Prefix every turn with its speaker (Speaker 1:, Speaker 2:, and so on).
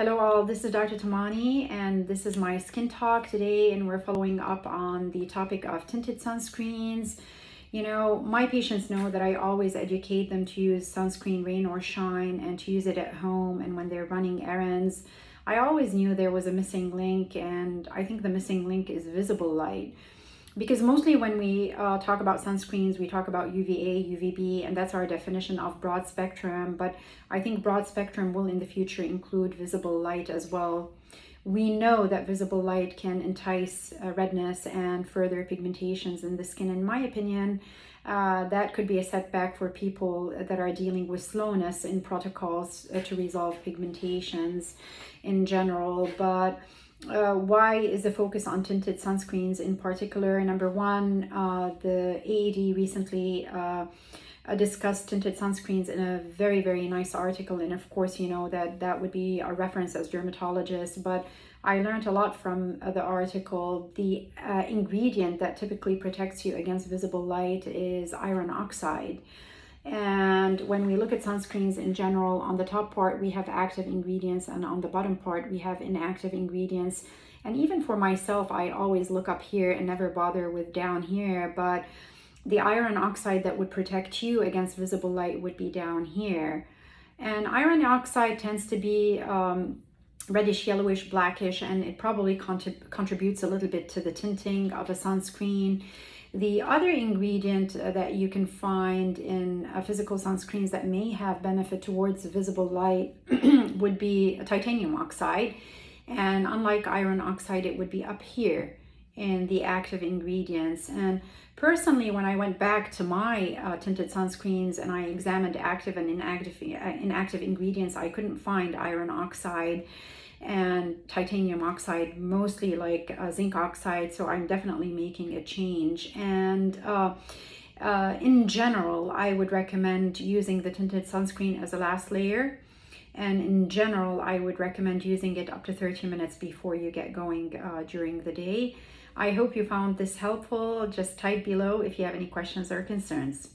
Speaker 1: Hello all, this is Dr. Tamani and this is my skin talk today, and we're following up on the topic of tinted sunscreens. You know, my patients know that I always educate them to use sunscreen rain or shine and to use it at home and when they're running errands. I always knew there was a missing link, and I think the missing link is visible light. Because mostly when we talk about sunscreens, we talk about UVA, UVB, and that's our definition of broad spectrum. But I think broad spectrum will in the future include visible light as well. We know that visible light can entice redness and further pigmentations in the skin. In my opinion, that could be a setback for people that are dealing with slowness in protocols to resolve pigmentations in general. But why is the focus on tinted sunscreens in particular? Number one, the AAD recently discussed tinted sunscreens in a very, very nice article. And of course, you know that would be a reference as dermatologists, but I learned a lot from the article. The ingredient that typically protects you against visible light is iron oxide. And when we look at sunscreens in general, on the top part we have active ingredients, and on the bottom part we have inactive ingredients. And even for myself, I always look up here and never bother with down here, but the iron oxide that would protect you against visible light would be down here. And iron oxide tends to be reddish, yellowish, blackish, and it probably contributes a little bit to the tinting of a sunscreen. The other ingredient that you can find in physical sunscreens that may have benefit towards visible light would be titanium oxide. And unlike iron oxide, it would be up here in the active ingredients. And personally, when I went back to my tinted sunscreens and I examined active and inactive ingredients, I couldn't find iron oxide and titanium oxide, mostly like zinc oxide. So I'm definitely making a change. And in general, I would recommend using the tinted sunscreen as a last layer. And in general, I would recommend using it up to 30 minutes before you get going during the day. I hope you found this helpful. Just type below if you have any questions or concerns.